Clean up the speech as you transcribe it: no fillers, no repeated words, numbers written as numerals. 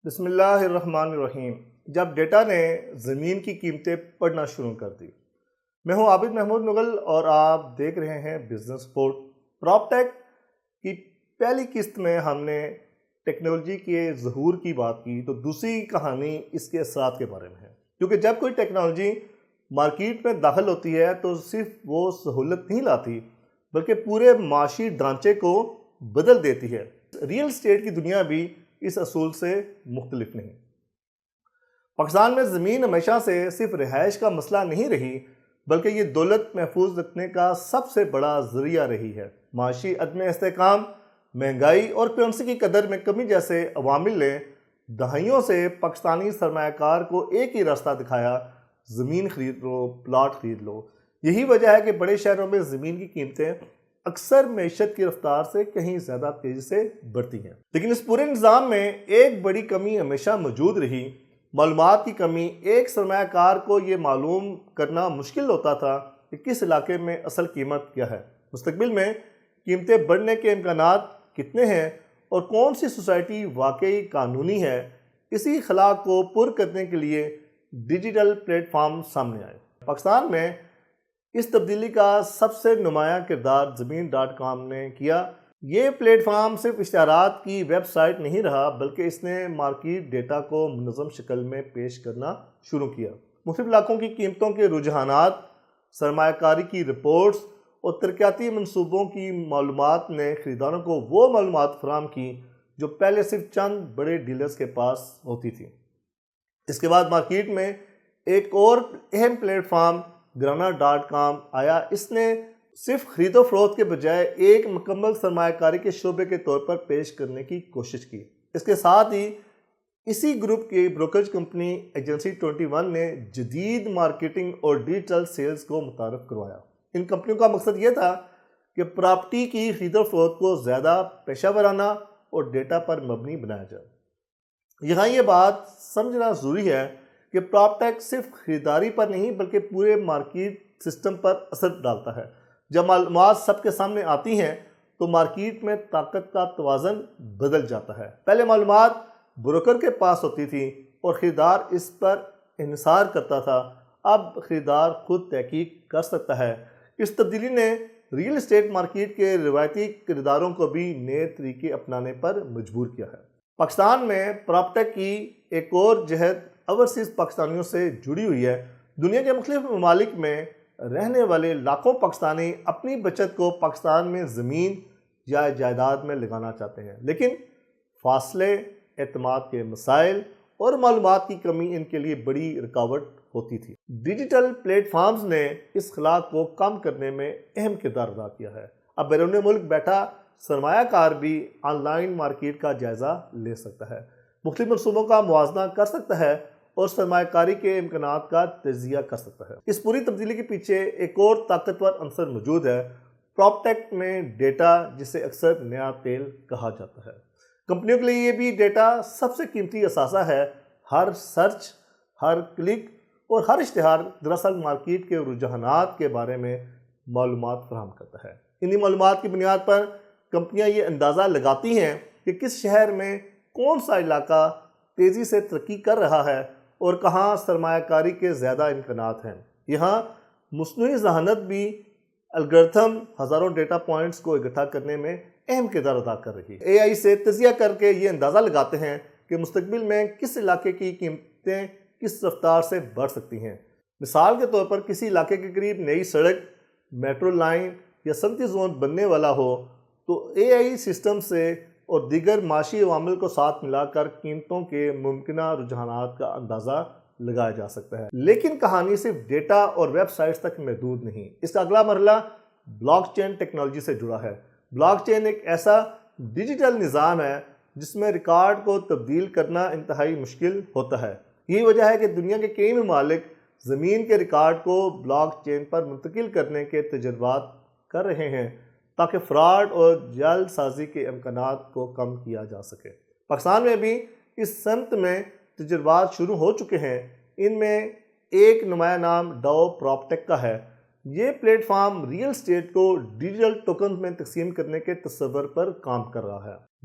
بسم اللہ الرحمن الرحیم۔ جب ڈیٹا نے زمین کی قیمتیں پڑھنا شروع کر دی۔ میں ہوں عابد محمود مغل اور آپ دیکھ رہے ہیں بزنس رپورٹ۔ پراپ ٹیک کی پہلی قسط میں ہم نے ٹیکنالوجی کے ظہور کی بات کی، تو دوسری کہانی اس کے اثرات کے بارے میں ہے، کیونکہ جب کوئی ٹیکنالوجی مارکیٹ میں داخل ہوتی ہے تو صرف وہ سہولت نہیں لاتی بلکہ پورے معاشی ڈھانچے کو بدل دیتی ہے۔ ریئل اسٹیٹ کی دنیا بھی اس اصول سے مختلف نہیں۔ پاکستان میں زمین ہمیشہ سے صرف رہائش کا مسئلہ نہیں رہی بلکہ یہ دولت محفوظ رکھنے کا سب سے بڑا ذریعہ رہی ہے۔ معاشی عدم استحکام، مہنگائی اور کرنسی کی قدر میں کمی جیسے عوامل نے دہائیوں سے پاکستانی سرمایہ کار کو ایک ہی راستہ دکھایا: زمین خرید لو، پلاٹ خرید لو۔ یہی وجہ ہے کہ بڑے شہروں میں زمین کی قیمتیں اکثر معیشت کی رفتار سے کہیں زیادہ تیزی سے بڑھتی ہیں۔ لیکن اس پورے نظام میں ایک بڑی کمی ہمیشہ موجود رہی: معلومات کی کمی۔ ایک سرمایہ کار کو یہ معلوم کرنا مشکل ہوتا تھا کہ کس علاقے میں اصل قیمت کیا ہے، مستقبل میں قیمتیں بڑھنے کے امکانات کتنے ہیں اور کون سی سوسائٹی واقعی قانونی ہے۔ اسی خلا کو پر کرنے کے لیے ڈیجیٹل پلیٹ فارم سامنے آئے۔ پاکستان میں اس تبدیلی کا سب سے نمایاں کردار زمین.com نے کیا۔ یہ پلیٹ فارم صرف اشتہارات کی ویب سائٹ نہیں رہا بلکہ اس نے مارکیٹ ڈیٹا کو منظم شکل میں پیش کرنا شروع کیا۔ مختلف علاقوں کی قیمتوں کے رجحانات، سرمایہ کاری کی رپورٹس اور ترقیاتی منصوبوں کی معلومات نے خریداروں کو وہ معلومات فراہم کی جو پہلے صرف چند بڑے ڈیلرز کے پاس ہوتی تھی۔ اس کے بعد مارکیٹ میں ایک اور اہم پلیٹ فارم گرانا.com آیا۔ اس نے صرف خرید و فروخت کے بجائے ایک مکمل سرمایہ کاری کے شعبے کے طور پر پیش کرنے کی کوشش کی۔ اس کے ساتھ ہی اسی گروپ کی بروکریج کمپنی ایجنسی 21 نے جدید مارکیٹنگ اور ڈیجیٹل سیلز کو متعارف کروایا۔ ان کمپنیوں کا مقصد یہ تھا کہ پراپرٹی کی خرید و فروخت کو زیادہ پیشہ ورانہ اور ڈیٹا پر مبنی بنایا جائے۔ یہاں یہ بات سمجھنا ضروری ہے کہ پراپ ٹیک صرف خریداری پر نہیں بلکہ پورے مارکیٹ سسٹم پر اثر ڈالتا ہے۔ جب معلومات سب کے سامنے آتی ہیں تو مارکیٹ میں طاقت کا توازن بدل جاتا ہے۔ پہلے معلومات بروکر کے پاس ہوتی تھی اور خریدار اس پر انحصار کرتا تھا، اب خریدار خود تحقیق کر سکتا ہے۔ اس تبدیلی نے ریئل اسٹیٹ مارکیٹ کے روایتی کرداروں کو بھی نئے طریقے اپنانے پر مجبور کیا ہے۔ پاکستان میں پراپ ٹیک کی ایک اور جہت اوورسیز پاکستانیوں سے جڑی ہوئی ہے۔ دنیا کے مختلف ممالک میں رہنے والے لاکھوں پاکستانی اپنی بچت کو پاکستان میں زمین یا جائیداد میں لگانا چاہتے ہیں، لیکن فاصلے، اعتماد کے مسائل اور معلومات کی کمی ان کے لیے بڑی رکاوٹ ہوتی تھی۔ ڈیجیٹل پلیٹ فارمز نے اس خلا کو کم کرنے میں اہم کردار ادا کیا ہے۔ اب بیرون ملک بیٹھا سرمایہ کار بھی آن لائن مارکیٹ کا جائزہ لے سکتا ہے، مختلف منصوبوں کا موازنہ کر سکتا ہے اور سرمایہ کاری کے امکانات کا تجزیہ کر سکتا ہے۔ اس پوری تبدیلی کے پیچھے ایک اور طاقتور عنصر موجود ہے: پراپ ٹیک میں ڈیٹا، جسے اکثر نیا تیل کہا جاتا ہے۔ کمپنیوں کے لیے یہ بھی ڈیٹا سب سے قیمتی اثاثہ ہے۔ ہر سرچ، ہر کلک اور ہر اشتہار دراصل مارکیٹ کے رجحانات کے بارے میں معلومات فراہم کرتا ہے۔ انہی معلومات کی بنیاد پر کمپنیاں یہ اندازہ لگاتی ہیں کہ کس شہر میں کون سا علاقہ تیزی سے ترقی کر رہا ہے اور کہاں سرمایہ کاری کے زیادہ امکانات ہیں۔ یہاں مصنوعی ذہانت بھی الگورتھم ہزاروں ڈیٹا پوائنٹس کو اکٹھا کرنے میں اہم کردار ادا کر رہی ہے۔ اے آئی سے تجزیہ کر کے یہ اندازہ لگاتے ہیں کہ مستقبل میں کس علاقے کی قیمتیں کس رفتار سے بڑھ سکتی ہیں۔ مثال کے طور پر کسی علاقے کے قریب نئی سڑک، میٹرو لائن یا صنعتی زون بننے والا ہو تو اے آئی سسٹم سے اور دیگر معاشی عوامل کو ساتھ ملا کر قیمتوں کے ممکنہ رجحانات کا اندازہ لگایا جا سکتا ہے۔ لیکن کہانی صرف ڈیٹا اور ویب سائٹس تک محدود نہیں۔ اس کا اگلا مرحلہ بلاک چین ٹیکنالوجی سے جڑا ہے۔ بلاک چین ایک ایسا ڈیجیٹل نظام ہے جس میں ریکارڈ کو تبدیل کرنا انتہائی مشکل ہوتا ہے۔ یہی وجہ ہے کہ دنیا کے کئی ممالک زمین کے ریکارڈ کو بلاک چین پر منتقل کرنے کے تجربات کر رہے ہیں تاکہ فراڈ اور جعل سازی کے امکانات کو کم کیا جا سکے۔ پاکستان میں بھی اس سمت میں تجربات شروع ہو چکے ہیں۔ ان میں ایک نمایاں نام ڈاؤ پراپ ٹیک کا ہے۔ یہ پلیٹ فارم ریئل اسٹیٹ کو ڈیجیٹل ٹوکنز میں تقسیم کرنے کے تصور پر کام کر رہا ہے۔